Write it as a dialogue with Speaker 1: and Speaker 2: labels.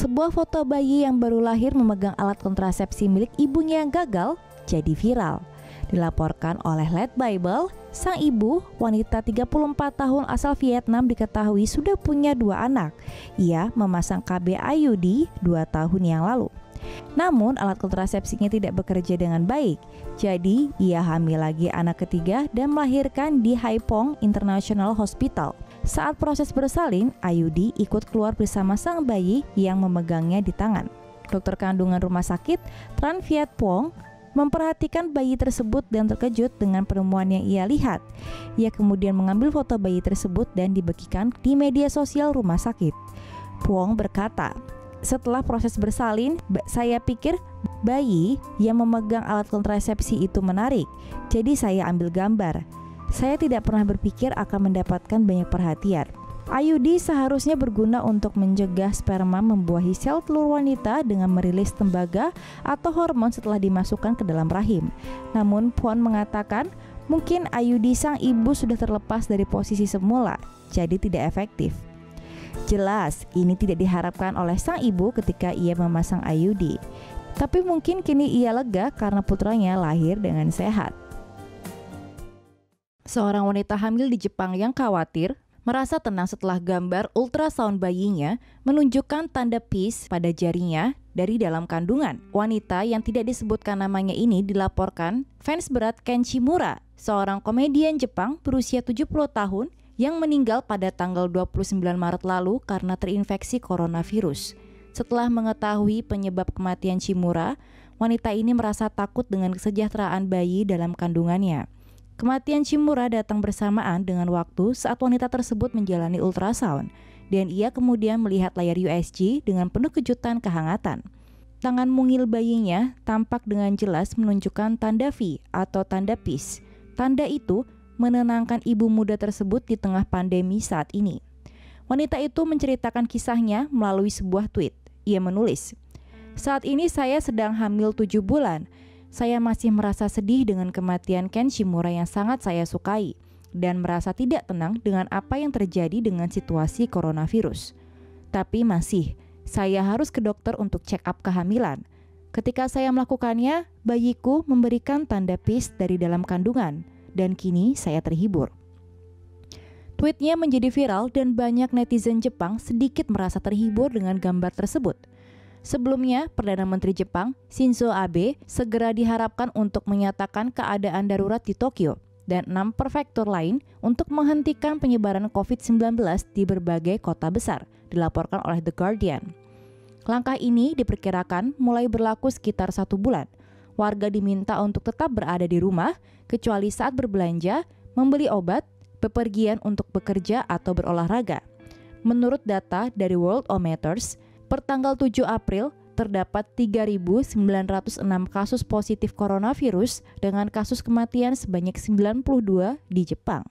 Speaker 1: Sebuah foto bayi yang baru lahir memegang alat kontrasepsi milik ibunya yang gagal jadi viral. Dilaporkan oleh Let Bible, sang ibu, wanita 34 tahun asal Vietnam diketahui sudah punya 2 anak. Ia memasang KB IUD 2 tahun yang lalu. Namun alat kontrasepsinya tidak bekerja dengan baik. Jadi ia hamil lagi anak ketiga dan melahirkan di Haiphong International Hospital. Saat proses bersalin, IUD ikut keluar bersama sang bayi yang memegangnya di tangan. Dokter kandungan rumah sakit Tran Viet Phuong memperhatikan bayi tersebut dan terkejut dengan penemuan yang ia lihat. Ia kemudian mengambil foto bayi tersebut dan dibagikan di media sosial rumah sakit. Phuong berkata, "Setelah proses bersalin, saya pikir bayi yang memegang alat kontrasepsi itu menarik. Jadi saya ambil gambar. Saya tidak pernah berpikir akan mendapatkan banyak perhatian. IUD seharusnya berguna untuk mencegah sperma membuahi sel telur wanita dengan merilis tembaga atau hormon setelah dimasukkan ke dalam rahim. Namun Phuong mengatakan mungkin IUD sang ibu sudah terlepas dari posisi semula, jadi tidak efektif. Jelas, ini tidak diharapkan oleh sang ibu ketika ia memasang IUD. Tapi mungkin kini ia lega karena putranya lahir dengan sehat." Seorang wanita hamil di Jepang yang khawatir merasa tenang setelah gambar ultrasound bayinya menunjukkan tanda peace pada jarinya dari dalam kandungan. Wanita yang tidak disebutkan namanya ini dilaporkan fans berat Ken Shimura, seorang komedian Jepang berusia 70 tahun yang meninggal pada tanggal 29 Maret lalu karena terinfeksi coronavirus. Setelah mengetahui penyebab kematian Shimura, wanita ini merasa takut dengan kesejahteraan bayi dalam kandungannya. Kematian Shimura datang bersamaan dengan waktu saat wanita tersebut menjalani ultrasound, dan ia kemudian melihat layar USG dengan penuh kejutan kehangatan. Tangan mungil bayinya tampak dengan jelas menunjukkan tanda V atau tanda peace. Tanda itu menenangkan ibu muda tersebut di tengah pandemi saat ini. Wanita itu menceritakan kisahnya melalui sebuah tweet. Ia menulis, "Saat ini saya sedang hamil 7 bulan. Saya masih merasa sedih dengan kematian Ken Shimura yang sangat saya sukai dan merasa tidak tenang dengan apa yang terjadi dengan situasi coronavirus. Tapi saya harus ke dokter untuk check up kehamilan. Ketika saya melakukannya, bayiku memberikan tanda peace dari dalam kandungan dan kini saya terhibur." Tweetnya menjadi viral dan banyak netizen Jepang sedikit merasa terhibur dengan gambar tersebut. Sebelumnya, Perdana Menteri Jepang Shinzo Abe segera diharapkan untuk menyatakan keadaan darurat di Tokyo dan 6 prefektur lain untuk menghentikan penyebaran COVID-19 di berbagai kota besar, dilaporkan oleh The Guardian. Langkah ini diperkirakan mulai berlaku sekitar 1 bulan. Warga diminta untuk tetap berada di rumah, kecuali saat berbelanja, membeli obat, bepergian untuk bekerja atau berolahraga. Menurut data dari Worldometers, per tanggal 7 April, terdapat 3.906 kasus positif coronavirus dengan kasus kematian sebanyak 92 di Jepang.